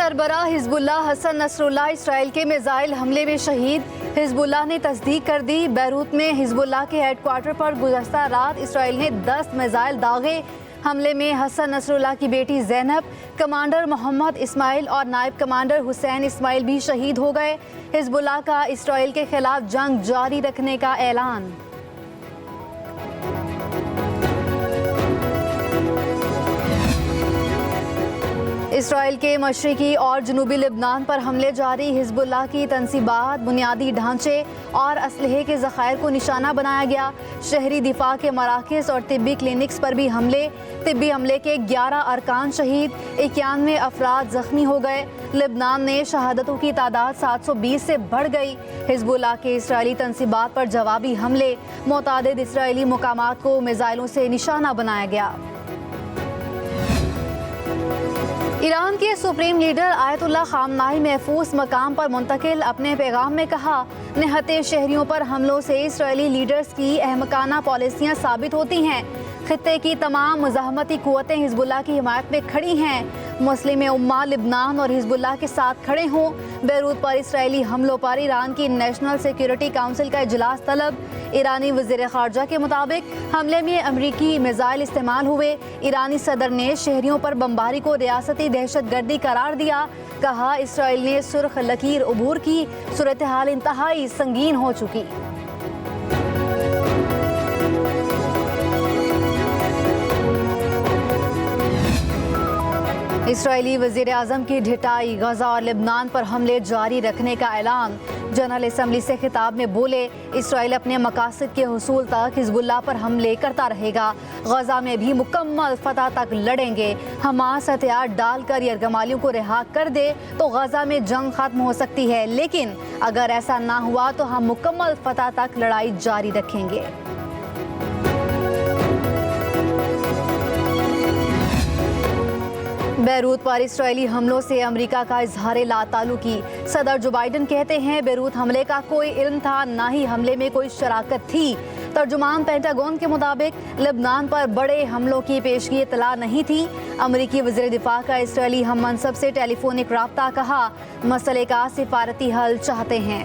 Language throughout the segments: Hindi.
सरबराह हिजबुल्लाह हसन नसरुल्लाह इसराइल के मिसाइल हमले में शहीद। हिजबुल्लाह ने तस्दीक कर दी। बैरूत में हिजबुल्लाह के हेडक्वार्टर पर गुज़श्ता रात इसराइल ने 10 मिसाइल दागे। हमले में हसन नसरुल्लाह की बेटी ज़ैनब, कमांडर मोहम्मद इस्माइल और नायब कमांडर हुसैन इस्माइल भी शहीद हो गए। हिजबुल्लाह का इसराइल के खिलाफ जंग जारी रखने का ऐलान। इसराइल के मशरिकी और जनूबी लिबनान पर हमले जारी। हिजबुल्लाह की तंसीबात, बुनियादी ढांचे और असलहे के ज़खायर को निशाना बनाया गया। शहरी दिफा के मराकज़ और तिब्बी क्लिनिक्स पर भी हमले। तिब्बी हमले के 11 अरकान शहीद, 91 अफराद ज़ख्मी हो गए। लिबनान में शहादतों की तादाद 720 से बढ़ गई। हिजबुल्लाह के इसराइली तंसीबात पर जवाबी हमले। मुतअद्दिद इसराइली मुकामात को मिसाइलों से निशाना बनाया गया। ईरान के सुप्रीम लीडर आयतुल्लाह खामनाई महफूज मकाम पर मुंतकिल अपने पैगाम में कहा, निहत्ते शहरियों पर हमलों से इसराइली लीडर्स की अहमकाना पॉलिसियाँ साबित होती हैं। खित्ते की तमाम मुज़ाहमती क़ुव्वतें हिजबुल्लाह की हिमायत में खड़ी हैं। मुस्लिम उम्मा लिबनान और हिजबुल्लाह के साथ खड़े हों। बैरूत पर इसराइली हमलों पर ईरान की नेशनल सिक्योरिटी काउंसिल का इजलास तलब। ईरानी वज़ीर ख़ारजा के मुताबिक हमले में अमरीकी मिसाइल इस्तेमाल हुए। ईरानी सदर ने शहरियों पर बमबारी को रियासती दहशतगर्दी करार दिया। कहा, इसराइल ने सुर्ख लकीर अबूर की। सूरत हाल इंतहाई संगीन हो चुकी। इसराइली वज़ीर आज़म की ढिठाई। गजा और लिबनान पर हमले जारी रखने का ऐलान। जनरल असम्बली से खिताब में बोले, इसराइल अपने मकासद के हुसूल तक हिजबुल्लाह पर हमले करता रहेगा। गजा में भी मुकम्मल फतह तक लड़ेंगे। हमास हथियार डालकर यरगमालियों को रिहा कर दे तो गजा में जंग खत्म हो सकती है, लेकिन अगर ऐसा ना हुआ तो हम मुकम्मल फतह तक लड़ाई जारी रखेंगे। बैरूत पर इसराइली हमलों से अमेरिका का इजहार लाताल्लुकी। सदर जो बाइडन कहते हैं, बैरूत हमले का कोई इल्म था, ना ही हमले में कोई शराकत थी। तर्जुमान पेंटागन के मुताबिक लेबनान पर बड़े हमलों की पेशगी इतला नहीं थी। अमेरिकी वज़ीर दिफा का इसराइली हम मनसब से टेलीफोनिक राब्ता। कहा, मसले का सिफारती हल चाहते हैं।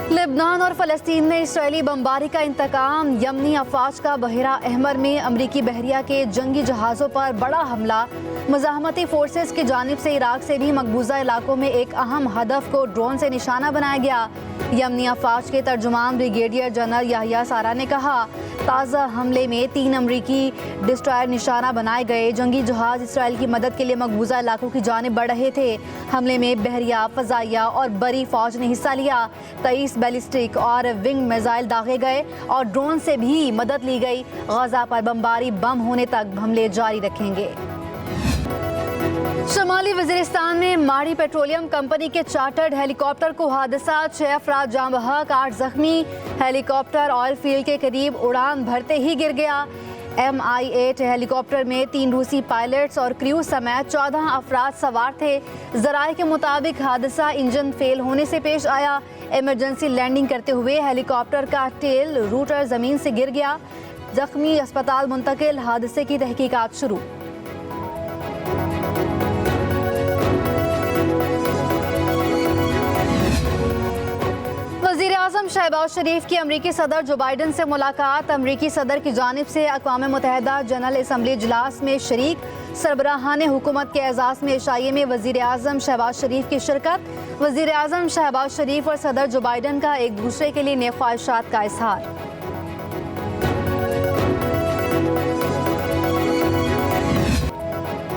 लेबनान और फ़लस्तीन में इसराइली बमबारी का इंतकाम। यमनी अफवाज का बहरा अहमर में अमरीकी बहरिया के जंगी जहाज़ों पर बड़ा हमला। मुज़ाहमती फोर्सेस की जानिब से इराक से भी मकबूजा इलाकों में एक अहम हदफ को ड्रोन से निशाना बनाया गया। यमनी अफवाज के तर्जुमान ब्रिगेडियर जनरल याहिया सारा ने कहा, ताज़ा हमले में 3 अमरीकी डिस्ट्रॉयर निशाना बनाए गए। जंगी जहाज़ इसराइल की मदद के लिए मकबूजा इलाकों की जानिब बढ़ रहे थे। हमले में बहरिया, फ़ज़ाइया और बरी फ़ौज ने हिस्सा लिया। 23 बैलिस्टिक और विंग मिसाइल दागे गए और ड्रोन से भी मदद ली गई। गजा पर बमबारी बम होने तक हमले जारी रखेंगे। शमाली वज़ीरिस्तान में माड़ी पेट्रोलियम कंपनी के चार्टर्ड हेलीकॉप्टर को हादसा। 6 अफराद जाँ बहक, 8 जख्मी। हेलीकॉप्टर ऑयल फील्ड के करीब उड़ान भरते ही गिर गया। MI-8 हेलीकॉप्टर में 3 रूसी पायलट्स और क्रू समेत 14 अफराद सवार थे। ज़राए के मुताबिक हादसा इंजन फेल होने से पेश आया। इमरजेंसी लैंडिंग करते हुए हेलीकॉप्टर का टेल रूटर ज़मीन से गिर गया। जख्मी अस्पताल मुंतकिल। हादसे की तहकीकात शुरू। वज़ीर आज़म शहबाज शरीफ की अमरीकी सदर जो बाइडन से मुलाकात। अमरीकी सदर की जानिब से अक़वाम मुत्तहिदा जनरल असम्बली इजलास में शरीक। सरबराहान हुकूमत के एजाज़ में इशाइये में वज़ीर आज़म शहबाज शरीफ की शिरकत। वज़ीर आज़म शहबाज शरीफ और सदर जो बाइडन का एक दूसरे के लिए नेक ख्वाहिशात का इज़हार।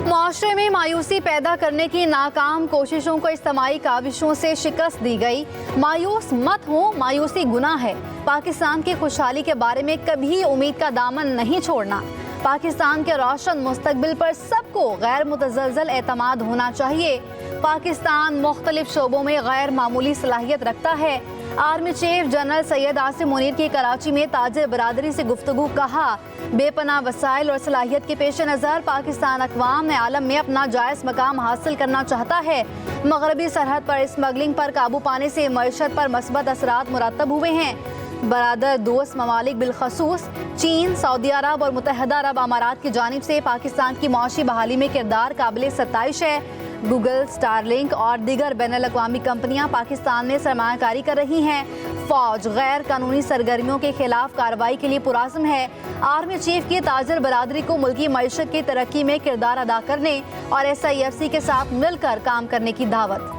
माशरे में मायूसी पैदा करने की नाकाम कोशिशों को इज्तिमाई काविशों से शिकस्त दी गई। मायूस मत हो, मायूसी गुनाह है। पाकिस्तान की खुशहाली के बारे में कभी उम्मीद का दामन नहीं छोड़ना। पाकिस्तान के रोशन मुस्तकबिल पर सबको गैर मुतज़लज़ल एतमाद होना चाहिए। पाकिस्तान मुख्तलिफ शोबों में गैर मामूली सलाहियत रखता है। Army chief general Syed Asim Munir की कराची में ताजिर बरादरी से गुफ्तगू। कहा, बेपनाह वसाइल और सलाहियत के पेश नज़र पाकिस्तान अक़वाम आलम में अपना जायज़ मकाम हासिल करना चाहता है। मगरबी सरहद पर स्मगलिंग पर काबू पाने से मईशत पर मस्बत असरात मुरतब हुए हैं। बरादर दोस्त ममालिक बिलखसूस चीन, सऊदी अरब और मुत्तहदा अरब अमारात की जानिब से पाकिस्तान की मौशी बहाली में किरदार काबिल सत्ताइश है। गूगल, स्टारलिंक और दीगर बैनुल-अक़वामी कंपनियां पाकिस्तान में सरमायाकारी कर रही हैं। फौज गैर कानूनी सरगर्मियों के खिलाफ कार्रवाई के लिए पुरज़्म है। आर्मी चीफ की ताजर बरादरी को मुल्की मईशत की तरक्की में किरदार अदा करने और SIFC के साथ मिलकर काम करने की दावत।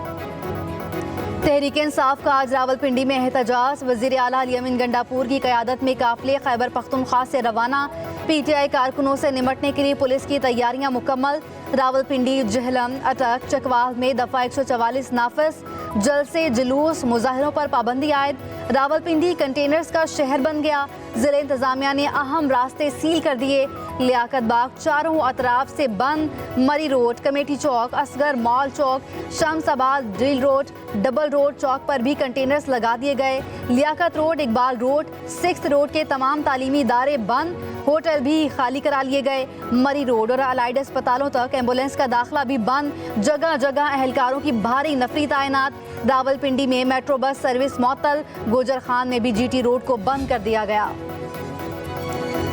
तहरीक इंसाफ का आज रावलपिंडी में एहतजाज। वज़ीर आला अली अमीन गंडापुर की क़यादत में काफ़िले खैबर पख्तूनख्वा से रवाना। PTI कारकुनों से निमटने के लिए पुलिस की तैयारियां मुकम्मल। रावलपिंडी, जहलम, अटक, चकवाल में दफ़ा 144 नाफिज। जलसे, जुलूस, मुजाहिरों पर पाबंदी आयद। रावलपिंडी कंटेनर्स का शहर बन गया। ज़िला इंतज़ामिया ने अहम रास्ते सील कर दिए। लियाकत बाग चारों अतराफ से बंद। मरी रोड, कमेटी चौक, असगर मॉल चौक, Shamsabad, drill road, double road चौक पर भी कंटेनर्स लगा दिए गए। Liaquat road, Iqbal road, 6 road के तमाम तालीमी इदारे बंद। होटल भी खाली करा लिए गए। मरी रोड और अलाइड अस्पतालों तक एम्बुलेंस का दाखिला भी बंद। जगह जगह अहलकारों की भारी नफरी तैनात। रावलपिंडी में मेट्रो बस सर्विस मअतल। गोजर खान में भी GT रोड को बंद कर दिया गया।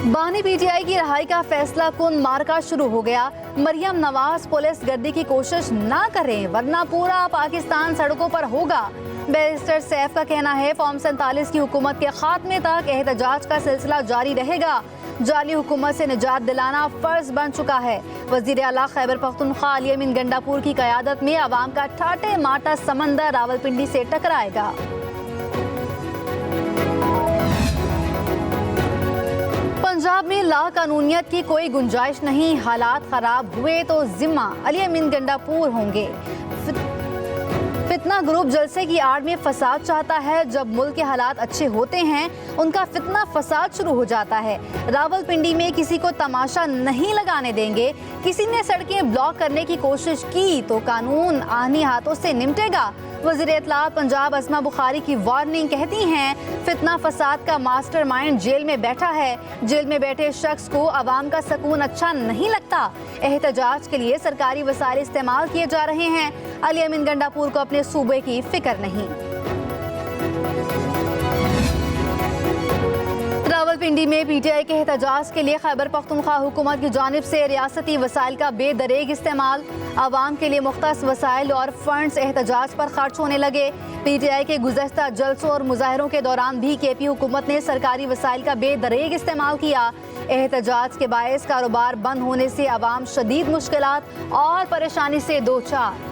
बानी PTI की रहाई का फैसला कुन मार्का शुरू हो गया। मरियम नवाज पुलिस गर्दी की कोशिश ना करें वरना पूरा पाकिस्तान सड़कों पर होगा। बैरिस्टर सैफ का कहना है फॉर्म 47 की हुकूमत के खात्मे तक एहतजाज का सिलसिला जारी रहेगा। जाली हुकूमत से निजात दिलाना फर्ज बन चुका है। वज़ीर आला खैबर पख्तूनख्वा अली अमीन गंडापुर की क़यादत में अवाम का ठाटे माटा समंदर रावलपिंडी से टकराएगा। पंजाब में लाकानूनियत की कोई गुंजाइश नहीं। हालात खराब हुए तो जिम्मा अली अमीन गंडापुर होंगे। फितना ग्रुप जलसे की आड़ में फसाद चाहता है। जब मुल्क के हालात अच्छे होते हैं उनका फितना फसाद शुरू हो जाता है। रावलपिंडी में किसी को तमाशा नहीं लगाने देंगे। किसी ने सड़कें ब्लॉक करने की कोशिश की तो कानून आनी हाथों से निपटेगा। वज़ीर इत्तलात पंजाब अस्मा बुखारी की वार्निंग कहती हैं फितना फसाद का मास्टरमाइंड जेल में बैठा है। जेल में बैठे शख्स को अवाम का सुकून अच्छा नहीं लगता। एहतजाज के लिए सरकारी वसाइल इस्तेमाल किए जा रहे हैं। अली अमीन गंडापुर को अपने सूबे की फिक्र नहीं। रावलपिंडी में PTI के एहतजाज के लिए खैबर पख्तूनख्वा हुकूमत की जानिब से रियासती वसाइल का बेदरेग इस्तेमाल। आवाम के लिए मुख्तस वसाइल और फंड्स एहतजाज पर खर्च होने लगे। PTI के गुज़श्ता जलसों और मुजाहिरों के दौरान भी KP हुकूमत ने सरकारी वसाइल का बेदरेग इस्तेमाल किया। एहतजाज के बायस कारोबार बंद होने से आवाम शदीद मुश्किलात और परेशानी से दो चार।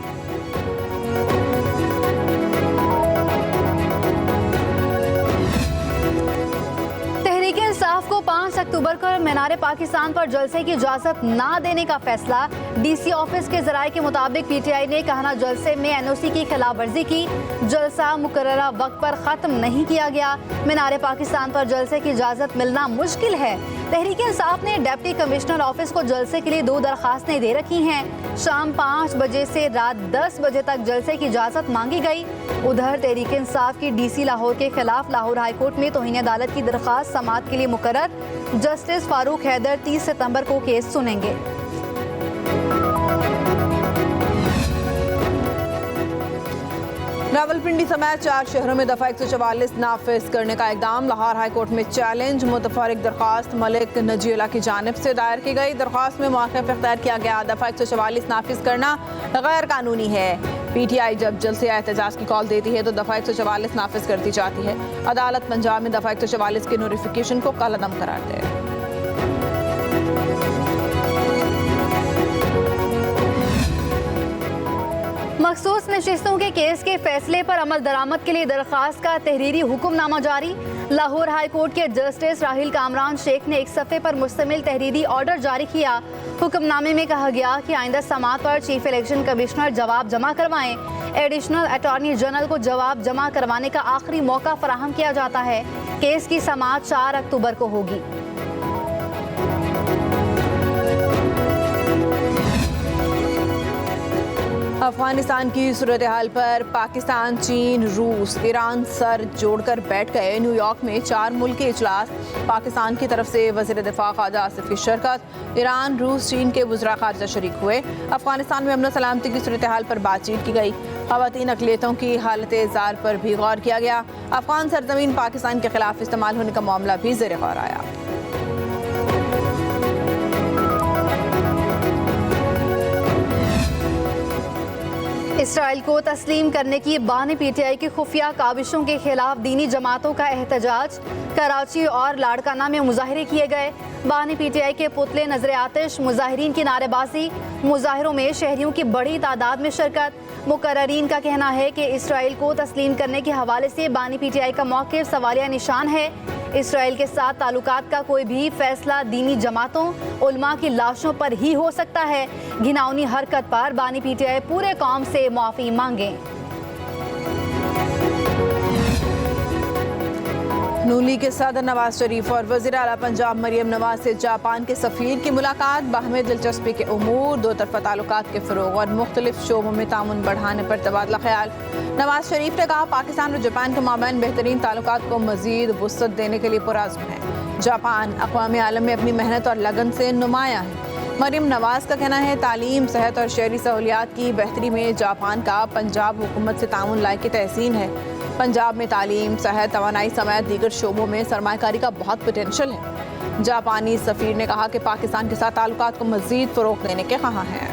तहरीक इंसाफ को 5 अक्टूबर को मीनार पाकिस्तान पर जलसे की इजाज़त ना देने का फैसला। DC ऑफिस के ज़राए के मुताबिक PTI ने कहना जलसे में NOC की खिलाफ वर्जी की। जलसा मुकर्ररा वक्त पर ख़त्म नहीं किया गया। मीनार पाकिस्तान पर जलसे की इजाज़त मिलना मुश्किल है। तहरीक इंसाफ ने डिप्टी कमिश्नर ऑफिस को जलसे के लिए 2 दरख्वास्तें दे रखी हैं। शाम 5 बजे से रात 10 बजे तक जलसे की इजाज़त मांगी गई। उधर तहरीक इंसाफ की DC लाहौर के खिलाफ लाहौर हाई कोर्ट में तौहीन अदालत की दरख्वास्त समाअत के लिए मुकर्रर। जस्टिस फारूक हैदर 30 सितंबर को केस सुनेंगे। रावलपिंडी समेत 4 शहरों में दफा 144 नाफिज करने का इकदाम। लाहौर हाई कोर्ट में चैलेंज। मुतफरिक दरख्वास्त मलिक नजीउल्लाह की जानिब से दायर की गई। दरख्वास्त में मौक़िफ़ इख्तियार किया गया दफा 144 नाफिज करना गैर कानूनी है। PTI जब जलसे या एहतजाज की कॉल देती है तो दफा 144 नाफिज करती जाती है। अदालत पंजाब में दफा 144 के नोटिफिकेशन को कलअदम करार दे। मखसूस नशिस्तों के केस के फैसले पर अमल दरामद के लिए दरख्वास्त का तहरीरी हुक्मनामा जारी। लाहौर हाई कोर्ट के जस्टिस राहिल कामरान शेख ने एक सफ़े पर मुश्तमिल तहरीरी ऑर्डर जारी किया। हुक्मनामे में कहा गया कि आइंदा समाअत पर चीफ इलेक्शन कमिश्नर जवाब जमा करवाएं। एडिशनल अटॉर्नी जनरल को जवाब जमा करवाने का आखिरी मौका फराहम किया जाता है। केस की समाअत 4 अक्टूबर को होगी। अफगानिस्तान की सूरत हाल पर पाकिस्तान, चीन, रूस, ईरान सर जोड़कर बैठ गए। न्यूयॉर्क में 4 मुल्की इजलास। पाकिस्तान की तरफ से वज़ीर दिफा ख्वाजा आसिफ की शिरकत। ईरान, रूस, चीन के वज़रा ख़ारिजा शरीक हुए। अफगानिस्तान में अमन सलामती की सूरत हाल पर बातचीत की गई। ख़वातीन अक़लियतों की हालत ज़ार पर भी गौर किया गया। अफगान सरजमीन पाकिस्तान के खिलाफ इस्तेमाल होने का मामला भी ज़ेर गौर आया। इसराइल को तस्लीम करने की बानी पीटीआई की खुफिया काविशों के खिलाफ दीनी जमातों का एहतजाज। कराची और लाड़काना में मुजाहरे किए गए। बानी पीटीआई के पुतले नजर आतिश, मुजाहिरीन की नारेबाजी। मुजाहिरों में शहरियों की बड़ी तादाद में शिरकत। मुकर्रीन का कहना है कि इसराइल को तस्लीम करने के हवाले से बानी पीटीआई का मौक़िफ़ सवालिया निशान है। इसराइल के साथ ताल्लुकात का कोई भी फैसला दीनी जमातों, उलमा की लाशों पर ही हो सकता है। घिनौनी हरकत पर बानी पीटीआई पूरे कौम से माफ़ी मांगे। नून लीग के सदर नवाज शरीफ और वज़ीर आला पंजाब मरियम नवाज से जापान के सफ़ीर की मुलाकात। बाहमी दिलचस्पी के उमूर, दो तरफ़ा ताल्लुकात के फ़रोग़ और मुख्तलिफ शोबों में ताउन बढ़ाने पर तबादला ख्याल। नवाज शरीफ ने कहा, पाकिस्तान और जापान के माबैन बेहतरीन ताल्लुकात को मज़ीद वुसअत देने के लिए पुरअज़्म है। जापान अक़वाम आलम में अपनी मेहनत और लगन से नुमायाँ है। मरियम नवाज का कहना है, तालीम, सेहत और शहरी सहूलियात की बेहतरी में जापान का पंजाब हुकूमत से ताउन लायक तहसीन है। पंजाब में तालीम, सेहत, तवानाई समेत दीगर शोबों में सरमायाकारी का बहुत पोटेंशल है। जापानी सफ़ीर ने कहा कि पाकिस्तान के साथ ताल्लुकात को मज़ीद फ़रोग़ देने के ख़्वाह हैं।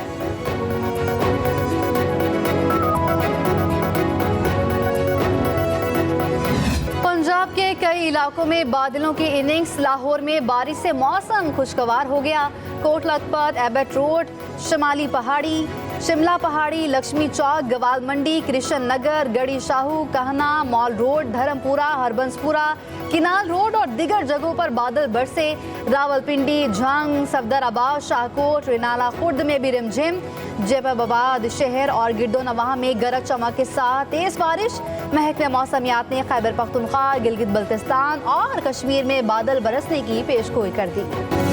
पंजाब के कई इलाकों में बादलों की इनिंग्स। लाहौर में बारिश से मौसम खुशगवार हो गया। कोट लखपत, एबट रोड, शमाली पहाड़ी, शिमला पहाड़ी, लक्ष्मी चौक, गवाल मंडी, कृष्ण नगर, Garhi Shahu, Kahna, mall road, Dharampura, Harbanspura, canal road और दिगर जगहों पर बादल बरसे। रावलपिंडी, झंग, सफदराबाद, शाहकोट, रिनाला खुर्द में भी रिमझिम। जैबबाबाद शहर और गिरदो नवाह में गरज चमक के साथ तेज बारिश। महकमे मौसमियात ने खैबर पख्तूनख्वा, गिलगित बल्तिस्तान और कश्मीर में बादल बरसने की पेशगोई कर दी।